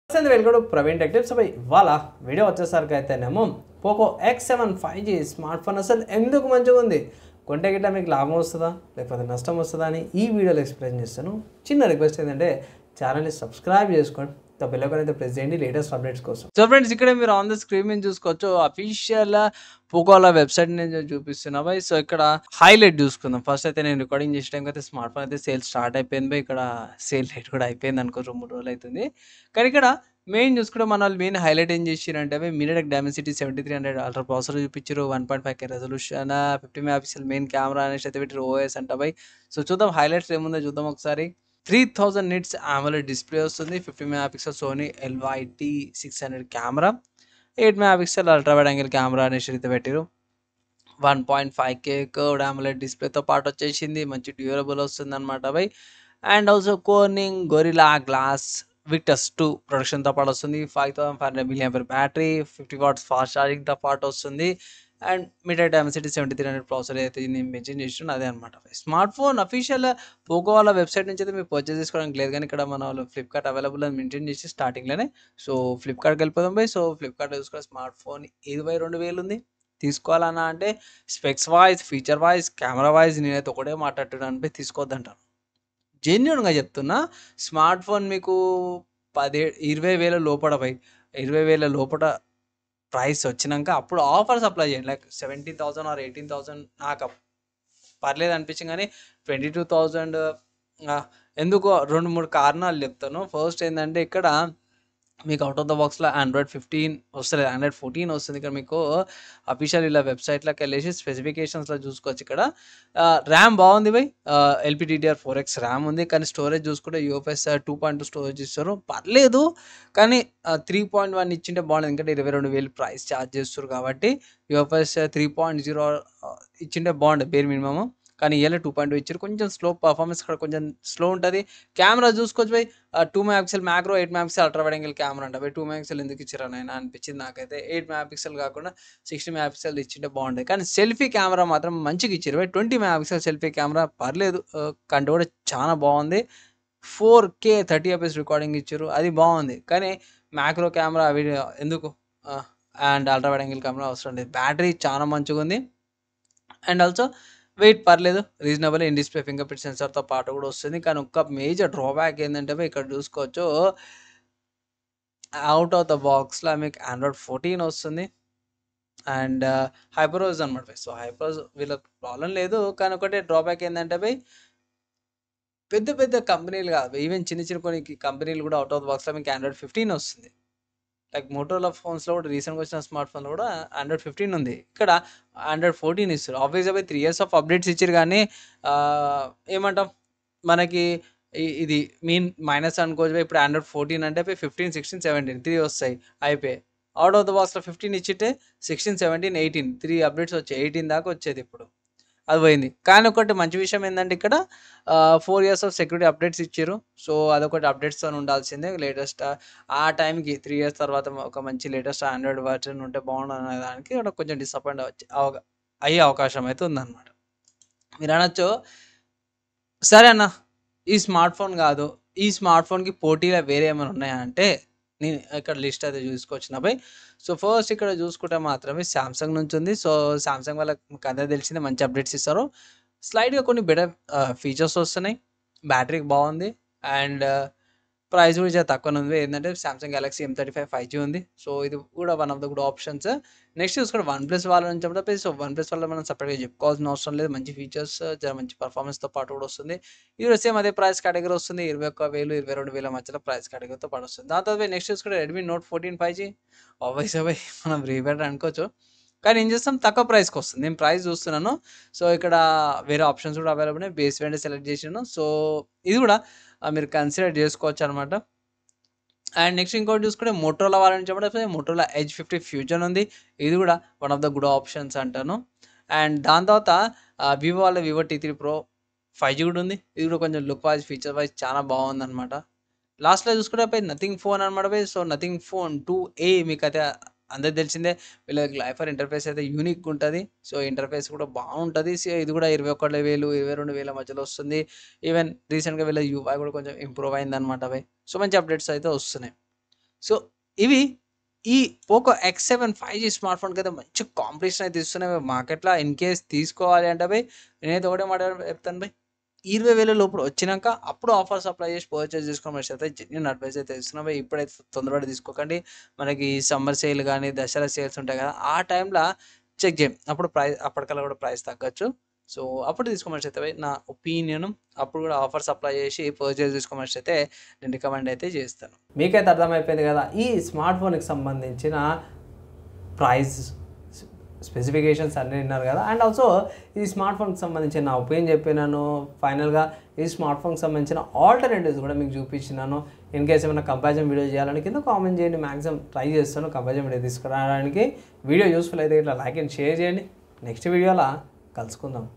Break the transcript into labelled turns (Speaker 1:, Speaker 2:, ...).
Speaker 1: Welcome to Praveen tech tips. ఇవాళ video వచ్చేసరికి అయితేనేమో Poco X7 5G smart phone అసలు ఎందుకు మంచిగా ఉంది, కొంటే గిట్ట మీకు లాభం వస్తుందా లేకపోతే నష్టం వస్తుందా అని ఈ వీడియోలో ఎక్స్ప్లెయిన్ చేస్తాను. చిన్న రిక్వెస్ట్ ఏంటంటే ఛానల్ని సబ్స్క్రైబ్ చేసుకోండి, బెల్ అయితే ప్రెస్ చేయండి లేటెస్ట్ అప్డేట్స్ కోసం. సో ఫ్రెండ్స్, ఇక్కడ మీరు ఆన్ ద స్క్రీన్ మీద చూసుకోవచ్చు అఫీషియల్ పోకోల వెబ్సైట్ నేను చూపిస్తున్నా బై. సో ఇక్కడ హైలైట్ చూసుకుందాం. ఫస్ట్ అయితే నేను రికార్డింగ్ చేసే టైంకి అయితే స్మార్ట్ ఫోన్ అయితే సేల్ స్టార్ట్ అయిపోయింది బై. ఇక్కడ సేల్ రేట్ కూడా అయిపోయింది అనుకో, 2-3 రోజులు అవుతుంది. కానీ ఇక్కడ మెయిన్ చూసుకుంటే మన వాళ్ళు మెయిన్ హైలైట్ ఏం చేసిరంటే మీడియాటెక్ డైమెన్సిటీ 7300 అల్ట్రా ప్రాసెసర్ చూపించారు, 1.5K resolution, 50 megapixel main camera అనేసి అయితే పెట్టారు, ఓఎస్ అంట బై. సో చూద్దాం హైలైట్స్ ఏముందో చూద్దాం ఒకసారి. 3000 నిట్స్ AMOLED డిస్ప్లే వస్తుంది, 50 megapixel Sony LYT600 camera, 8 megapixel ultra wide angle camera అనేసి అయితే పెట్టారు. 1.5K కర్వ్డ్ AMOLED డిస్ప్లేతో పాటు వచ్చేసింది, మంచి డ్యూరబుల్ వస్తుంది అనమాట బై. And also Corning Gorilla Glass Victus 2 ప్రొడక్షన్తో పాటు వస్తుంది, 5500 mAh బ్యాటరీ, 50 వాట్స్ ఫాస్ట్ ఛార్జింగ్తో పాటు వస్తుంది. అండ్ మీడియాటెక్ డైమెన్సిటీ 7300 ప్రాసెసర్ అయితే నేను మెన్షన్ చేసిన అదే అనమాట. స్మార్ట్ ఫోన్ అఫీషియల్ పోకో వాళ్ళ వెబ్సైట్ నుంచి అయితే మీరు పర్చేస్ చేసుకోవడానికి లేదు, కానీ ఇక్కడ మన వాళ్ళు ఫ్లిప్కార్ట్ అవైలబుల్ అని మెన్షన్ చేసి స్టార్టింగ్లోనే. సో ఫ్లిప్కార్ట్కి వెళ్ళిపోదాం బై. సో ఫ్లిప్కార్ట్ చూసుకున్న స్మార్ట్ ఫోన్ 22,000 ఉంది. తీసుకోవాలన్నా అంటే specs wise, feature wise, camera wise నేనైతే ఒకటే మాట్లాడుతున్నాను బై, తీసుకోవద్దంటాను. జెన్యున్గా చెప్తున్నా, స్మార్ట్ ఫోన్ మీకు 20,000 లోపల బై, 20,000 లోపల ప్రైస్ వచ్చినాక అప్పుడు ఆఫర్స్ అప్లై చేయండి. లైక్ 17,000 ఆర్ 18,000 నాకు పర్లేదు అనిపించింది, కానీ 22,000 ఎందుకో 2-3 కారణాలు చెప్తాను. ఫస్ట్ ఏంటంటే ఇక్కడ మీకు అవుట్ ఆఫ్ ద బాక్స్లో Android 15 వస్తుంది, Android 14 వస్తుంది. ఇక్కడ మీకు అఫీషియల్ ఇలా వెబ్సైట్లోకి వెళ్ళేసి స్పెసిఫికేషన్స్లో చూసుకోవచ్చు. ఇక్కడ ర్యామ్ బాగుంది బై, LPDDR4X ర్యామ్ ఉంది, కానీ స్టోరేజ్ చూసుకుంటే UFS 2.2 స్టోరేజ్ ఇస్తారు, పర్లేదు. కానీ 3.1 ఇచ్చింటే బాగుంది, ఎందుకంటే 22,000 ప్రైస్ ఛార్జ్ చేస్తారు కాబట్టి UFS 3.0 ఇచ్చింటే బాగుంటుంది బేర్ మినిమమ్. కానీ ఇలా 2.2 ఇచ్చారు, కొంచెం స్లో పర్ఫార్మెన్స్ ఇక్కడ కొంచెం స్లో ఉంటుంది. కెమెరా చూసుకోవచ్చు by, 2 megapixel macro, 8 megapixel ultra wide angle camera అంటే బై. 2 మెగాపిక్సెల్ ఎందుకు ఇచ్చారా నేను అనిపించింది నాకైతే. 8 మెగాపిక్సెల్ కాకుండా 60 మెగాపిక్సెల్ ఇచ్చింటే బాగుంటుంది. కానీ సెల్ఫీ కెమెరా మాత్రం మంచిగా ఇచ్చారు బై. 20 మెగాపిక్సెల్ సెల్ఫీ కెమెరా పర్లేదు, కంటే కూడా చాలా బాగుంది. 4K 30fps రికార్డింగ్ ఇచ్చారు, అది బాగుంది. కానీ మ్యాక్రో కెమెరా అవి ఎందుకు, and ultra wide angle camera అవసరం లేదు. బ్యాటరీ చాలా మంచిగా ఉంది. అండ్ ఆల్సో వెయిట్ పర్లేదు, reasonable. In display fingerprint సెన్సార్తో పాటు కూడా వస్తుంది. కానీ ఒక్క మేజర్ డ్రాబ్యాక్ ఏంటంటే ఇక్కడ చూసుకోవచ్చు, అవుట్ ఆఫ్ ద బాక్స్లో మీకు Android 14 వస్తుంది అండ్ హైపర్ఓస్ అనమాట. సో హైపర్ఓస్ వీళ్ళకి ప్రాబ్లం లేదు, కానీ ఒకటే డ్రాబ్యాక్ ఏంటంటే బై, పెద్ద పెద్ద కంపెనీలు కాదు, ఈవెన్ చిన్న చిన్న కొన్ని కంపెనీలు కూడా అవుట్ ఆఫ్ ద బాక్స్లో మీకు Android 15 వస్తుంది. లైక్ మోటోరోలా ఫోన్స్లో కూడా రీసెంట్గా వచ్చిన స్మార్ట్ ఫోన్లో కూడా Android 15 ఉంది, ఇక్కడ Android 14 ఇస్తారు. ఆబ్వియస్గా 3 years ఆఫ్ అప్డేట్స్ ఇచ్చారు, కానీ ఏమంటాం మనకి ఇది మీన్ మైనస్ అనుకోవచ్చు. ఇప్పుడు Android 14 అంటే 15, 16, 17 3 వస్తాయి అయిపోయి. అవుట్ ఆఫ్ ద బాక్స్లో 15 ఇచ్చితే 16, 17, 18 3 అప్డేట్స్ వచ్చాయి, 18 దాకా వచ్చేది, ఇప్పుడు అది పోయింది. కానీ ఒకటి మంచి విషయం ఏంటంటే ఇక్కడ 4 years ఆఫ్ సెక్యూరిటీ అప్డేట్స్ ఇచ్చారు. సో అదొకటి అప్డేట్స్తో ఉండాల్సిందే. లేటెస్ట్ ఆ టైంకి 3 years తర్వాత ఒక మంచి లేటెస్ట్ ఆండ్రాయిడ్ వర్షన్ ఉంటే బాగుండు అనే దానికి ఇక్కడ కొంచెం డిసప్పాయింట్ అయ్యే అవకాశం అయితే ఉందన్నమాట. మీరు అనొచ్చు, సరే అన్న ఈ స్మార్ట్ ఫోన్ కాదు, ఈ స్మార్ట్ ఫోన్కి పోటీగా వేరే ఏమైనా ఉన్నాయా అంటే నేను ఇక్కడ లిస్ట్ అయితే చూసుకోవచ్చు బై. సో ఫస్ట్ ఇక్కడ చూసుకుంటే మాత్రమే శాంసంగ్ నుంచి ఉంది. సో శాంసంగ్ వాళ్ళకి మీకు అదే తెలిసిందే, మంచి అప్డేట్స్ ఇస్తారు. స్లైడ్గా కొన్ని బెటర్ ఫీచర్స్ వస్తున్నాయి, బ్యాటరీకి బాగుంది, అండ్ ప్రైస్ కూడా చాలా తక్కువ ఉంది. ఏంటంటే సామ్సంగ్ గెలాక్సీ M35 5G ఉంది. సో ఇది కూడా one of the good options. Next చూసుకుంటే వన్ప్లస్ వాళ్ళ నుంచి చెప్తే, సో వన్ప్లస్ వల్ల మనం సపరేట్గా చెప్పుకోవాల్సిన అవసరం లేదు, మంచి ఫీచర్స్, చాలా మంచి పర్ఫార్మెన్స్తో పాటు కూడా వస్తుంది. ఇది కూడా సేమ్ అదే ప్రైస్ కేటగిరీ వస్తుంది, 21,000 22,000 మధ్యలో ప్రైస్ కేటగిరీతో పాటు వస్తుంది. దాని తర్వాత నెక్స్ట్ చూసుకుంటే రెడ్మీ నోట్ 14 5G అబ్బాయి మనం రీబెటర్ అనుకోవచ్చు, కానీ ఏం చేస్తాం తక్కువ ప్రైస్కి వస్తుంది. నేను ప్రైస్ చూస్తున్నాను. సో ఇక్కడ వేరే ఆప్షన్స్ కూడా అవైలబుల్ ఉన్నాయి, బేస్ వేరియంట్ సెలెక్ట్ చేసాను. సో ఇది కూడా మీరు కన్సిడర్ చేసుకోవచ్చు అనమాట. అండ్ నెక్స్ట్ ఇంకోటి చూసుకుంటే మోటోరోలా వాళ్ళని చెప్పడం, మోటోరోలా Edge 50 ఫ్యూజన్ ఉంది, ఇది కూడా one of the good options అంటాను. అండ్ దాని తర్వాత వివో వాళ్ళ వివో T3 Pro 5G కూడా ఉంది, ఇది కూడా కొంచెం లుక్ వైజ్ ఫీచర్ వైజ్ చాలా బాగుంది అనమాట. లాస్ట్లో చూసుకుంటే నథింగ్ ఫోన్ అనమాట. సో నథింగ్ ఫోన్ 2A మీకు అయితే అందరికి తెలిసిందే, వీళ్ళకి గ్లైఫర్ ఇంటర్ఫేస్ అయితే యూనిక్ ఉంటుంది. సో ఇంటర్ఫేస్ కూడా బాగుంటుంది. సో ఇది కూడా 21,000 22,000 మధ్యలో వస్తుంది. ఈవెన్ రీసెంట్గా వీళ్ళ UI కూడా కొంచెం ఇంప్రూవ్ అయిందనమాట. సో మంచి అప్డేట్స్ అయితే వస్తున్నాయి. సో ఇవి ఈ పోకో X7 5G స్మార్ట్ ఫోన్కి అయితే మంచి కాంపిటీషన్ అయితే ఇస్తున్నాయి మార్కెట్లో. ఇన్ కేస్ తీసుకోవాలి అంటే భయ్ నేనైతే ఒకటే మాట చెప్తాను భయ్, 20,000 లోపల వచ్చినాక అప్పుడు ఆఫర్స్ అప్లై చేసి పర్చేస్ చేసుకోమని అయితే జెన్యూన్ అడ్వైస్ అయితే ఇస్తున్నా భయ్. ఇప్పుడైతే తొందరపడి తీసుకోకండి. మనకి సమ్మర్ సేల్ కానీ దసరా సేల్స్ ఉంటాయి కదా, ఆ టైంలో చెక్ చేయం, అప్పుడు అప్పటికల్లా కూడా ప్రైస్ తగ్గచ్చు. సో అప్పుడు తీసుకోమని అయితే భయ్ నా ఒపీనియన్. అప్పుడు కూడా ఆఫర్స్ అప్లై చేసి పర్చేస్ తీసుకోమని అయితే నేను రికమెండ్ అయితే చేస్తాను. మీకైతే అర్థమైపోయింది కదా ఈ స్మార్ట్ ఫోన్కి సంబంధించిన ప్రైస్ స్పెసిఫికేషన్స్ అన్నీ విన్నారు కదా. అండ్ ఆల్సో ఈ స్మార్ట్ ఫోన్కి సంబంధించిన నా ఒపీనియన్ చెప్పినాను. ఫైనల్గా ఈ స్మార్ట్ ఫోన్కి సంబంధించిన ఆల్టర్నేటివ్స్ కూడా మీకు చూపించినాను. ఇన్ కేస్ ఏమైనా కంపారిజన్ వీడియో చేయాలని కింద కామెంట్ చేయండి, మ్యాక్సిమం ట్రై చేస్తాను కంపారిజన్ వీడియో తీసుకురావడానికి. వీడియో యూస్ఫుల్ అయితే ఇట్లా లైక్ అండ్ షేర్ చేయండి. నెక్స్ట్ వీడియోలో కలుసుకుందాం.